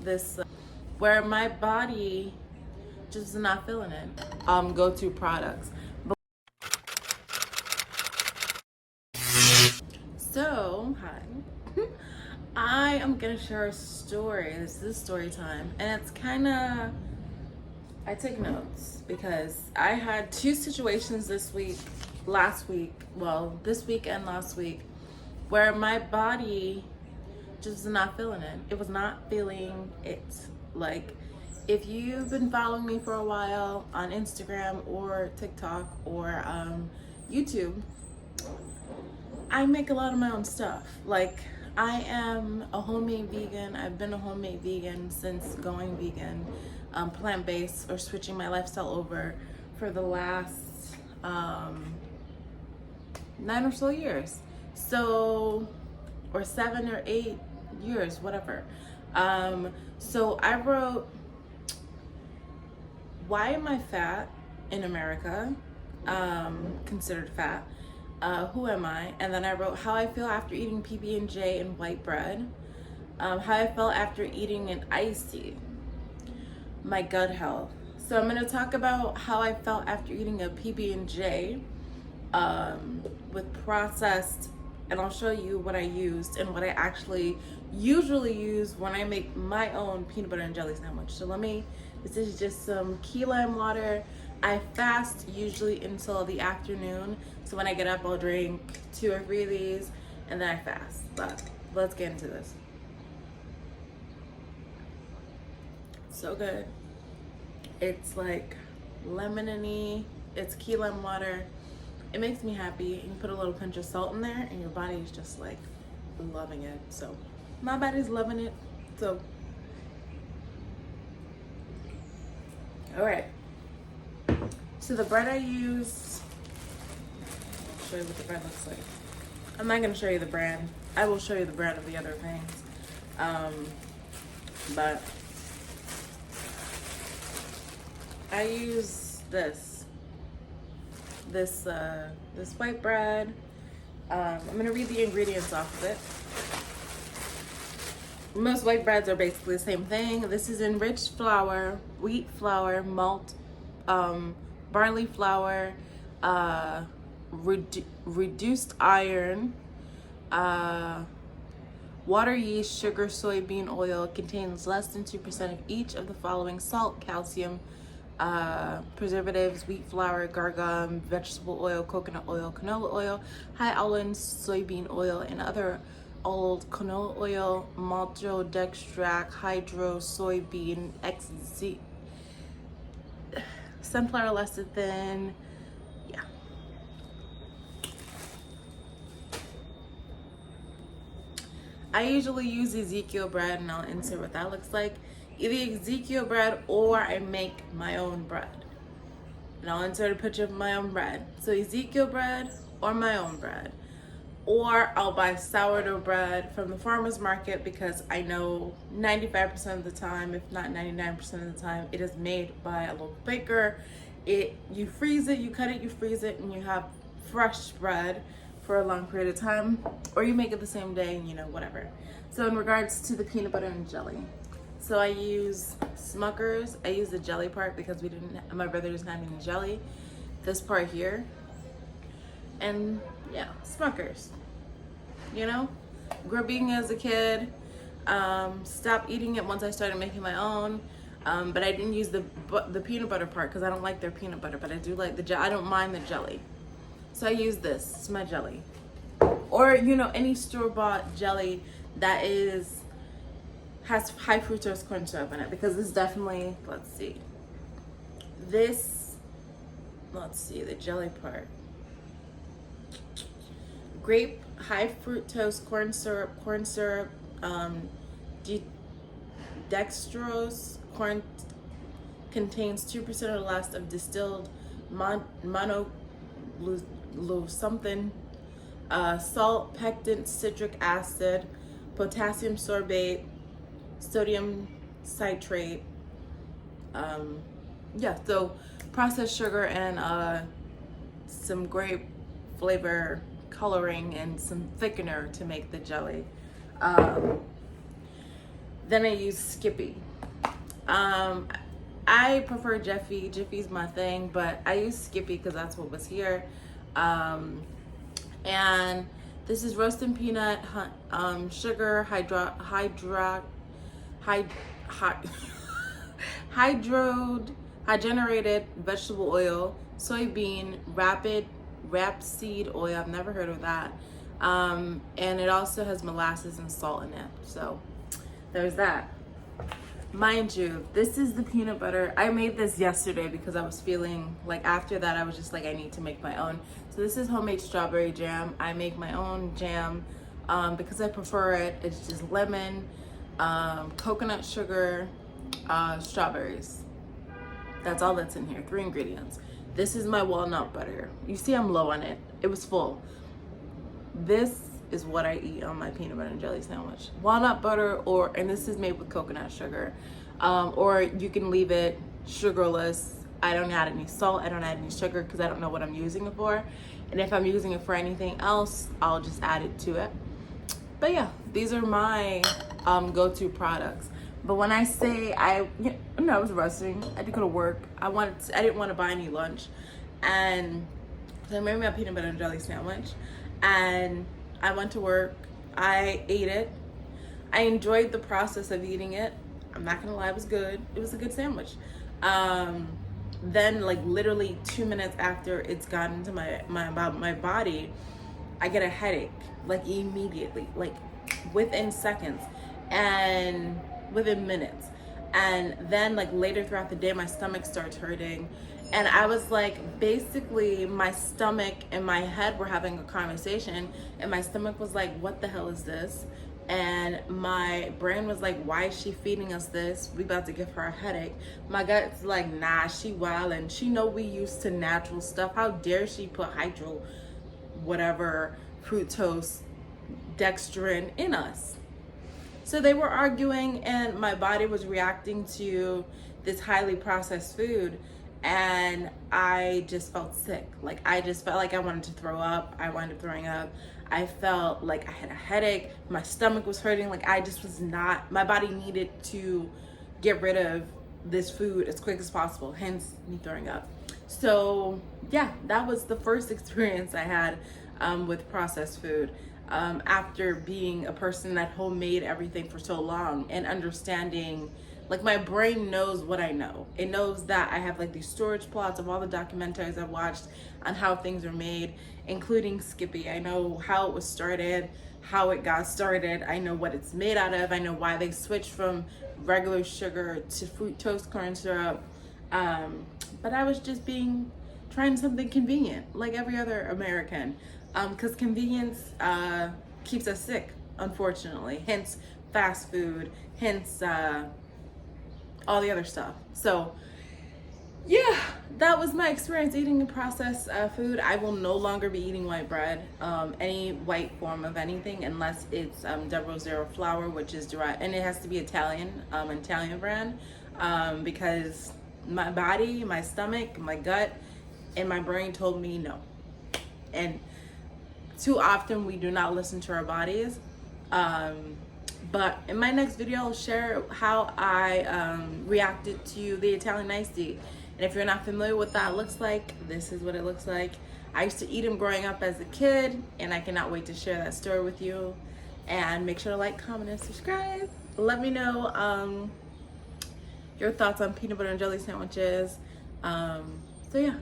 this where my body just is not feeling it. Go-to products. So, hi. I am gonna share a story. This is story time, and it's kind of, I take notes because I had two situations this week, this week and last week, where my body just not feeling it. It was not feeling it. Like, if you've been following me for a while on Instagram or TikTok or YouTube, I make a lot of my own stuff. Like, I am a homemade vegan. I've been a homemade vegan since going vegan, plant-based, or switching my lifestyle over for the last 9 or so years. So, or 7 or 8 years, whatever. So I wrote, why am I fat in America? Considered fat. Who am I? And then I wrote how I feel after eating PB&J and white bread. How I felt after eating an iced tea. My gut health. So I'm going to talk about how I felt after eating a PB&J with processed, and I'll show you what I used and what I actually usually use when I make my own peanut butter and jelly sandwich. So this is just some key lime water. I fast usually until the afternoon. So when I get up, I'll drink 2 or 3 of these and then I fast. But let's get into this. So good. It's like lemon-y. It's key lime water. It makes me happy. You can put a little pinch of salt in there and your body is just like loving it. So my body's loving it. So, all right. So the bread I used, I'll show you what the bread looks like. I'm not gonna show you the brand. I will show you the brand of the other things. But I use this white bread. I'm gonna read the ingredients off of it. Most white breads are basically the same thing. This is enriched flour, wheat flour, malt, barley flour, reduced iron, water, yeast, sugar, soybean oil. Contains less than 2% of each of the following: salt, calcium, preservatives, wheat flour, gargum, vegetable oil, coconut oil, canola oil, high alkaline soybean oil, and other old canola oil, maltodextrin, hydro soybean XZ, sunflower lecithin. Yeah. I usually use Ezekiel bread, and I'll insert what that looks like. Either Ezekiel bread or I make my own bread. And I'll insert a picture of my own bread. So Ezekiel bread or my own bread. Or I'll buy sourdough bread from the farmer's market because I know 95% of the time, if not 99% of the time, it is made by a local baker. You freeze it, you cut it, you freeze it, and you have fresh bread for a long period of time. Or you make it the same day, and whatever. So in regards to the peanut butter and jelly, so I use Smucker's. I use the jelly part because my brother doesn't have any jelly. This part here. And yeah, Smucker's. Grew up eating as a kid. Stopped eating it once I started making my own. But I didn't use the peanut butter part because I don't like their peanut butter. But I do like I don't mind the jelly. So I use this. It's my jelly. Or any store-bought jelly that has high fructose corn syrup in it, because this definitely, let's see, the jelly part. Grape, high fructose corn syrup, dextrose corn, contains 2% or less of distilled something, salt, pectin, citric acid, potassium sorbate, sodium citrate, so processed sugar and some grape flavor coloring and some thickener to make the jelly. Then I use Skippy. I prefer Jiffy. Jiffy's my thing, but I use Skippy because that's what was here. And this is roasted peanut, sugar, hydrogenated vegetable oil, soybean, rapeseed oil. I've never heard of that. And it also has molasses and salt in it. So there's that. Mind you, this is the peanut butter. I made this yesterday because I was feeling like after that I was just like, I need to make my own. So this is homemade strawberry jam. I make my own jam because I prefer it. It's just lemon, coconut sugar, strawberries. That's all that's in here, 3 ingredients. This is my walnut butter. You see I'm low on it. It was full. This is what I eat on my peanut butter and jelly sandwich. Walnut butter, and this is made with coconut sugar. Or you can leave it sugarless. I don't add any salt, I don't add any sugar because I don't know what I'm using it for. And if I'm using it for anything else, I'll just add it to it. But yeah, these are my go-to products. But when I say I was rushing, I had to go to work. I didn't want to buy any lunch. And so I made my peanut butter and jelly sandwich. And I went to work, I ate it. I enjoyed the process of eating it. I'm not gonna lie, it was good. It was a good sandwich. Then like literally 2 minutes after it's gotten into my body, I get a headache, like immediately, like within seconds and within minutes. And then like later throughout the day, my stomach starts hurting. And I was like, basically my stomach and my head were having a conversation, and my stomach was like, what the hell is this? And my brain was like, why is she feeding us this? We about to give her a headache. My gut's like, nah, she wild, and she know we used to natural stuff. How dare she put fructose, dextrin in us? So they were arguing, and my body was reacting to this highly processed food. And I just felt sick. Like I just felt like I wanted to throw up. I wound up throwing up. I felt like I had a headache. My stomach was hurting. Like I just was not, my body needed to get rid of this food as quick as possible, hence me throwing up. So yeah, that was the first experience I had with processed food. After being a person that homemade everything for so long and understanding, like my brain knows what I know. It knows that I have like these storage plots of all the documentaries I've watched on how things are made, including Skippy. I know how it was started, how it got started. I know what it's made out of. I know why they switched from regular sugar to fructose corn syrup. But I was just trying something convenient, like every other American. Because convenience keeps us sick, unfortunately. Hence fast food, hence all the other stuff. So yeah, that was my experience eating processed food. I will no longer be eating white bread, any white form of anything, unless it's double zero flour, which is derived, and it has to be Italian brand, because my body, my stomach, my gut, and my brain told me no. And too often we do not listen to our bodies. But in my next video, I'll share how I reacted to the Italian iced tea. And if you're not familiar with what that looks like, this is what it looks like. I used to eat them growing up as a kid, and I cannot wait to share that story with you. And make sure to like, comment, and subscribe. Let me know your thoughts on peanut butter and jelly sandwiches. So yeah.